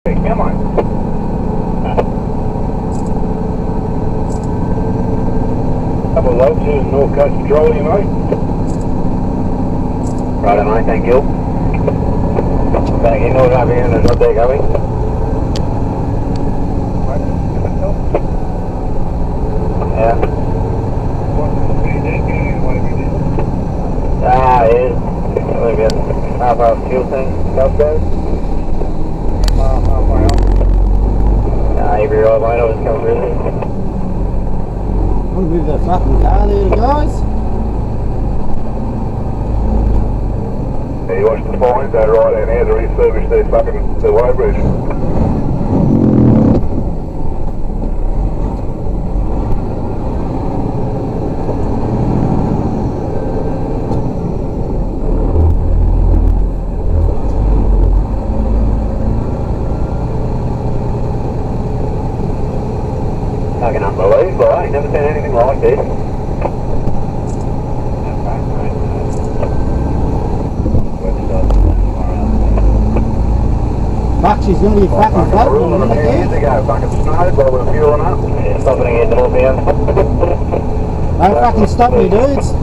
Hey, come on. Couple of loads here, North Coast Petroleum, mate. Right, mate, thank you. Back in, North over here, and there's not there going. Yeah. Ah, it is. Maybe a half-hour fuel thing, southbound. Halfway up. Nah, every right way, I was coming with it. I'm gonna move that fucking car there, guys. Yeah, you watch the fines, they're right down here to refurbish their fucking, the way bridge. Fucking unbelievable, I ain't never seen anything like this. Fuck, she's gonna be fucking floating in a minute, Years dude. ago, fucking snowed while we were fueling up. Yeah, stopping to get northbound. Don't fucking stop me, dudes.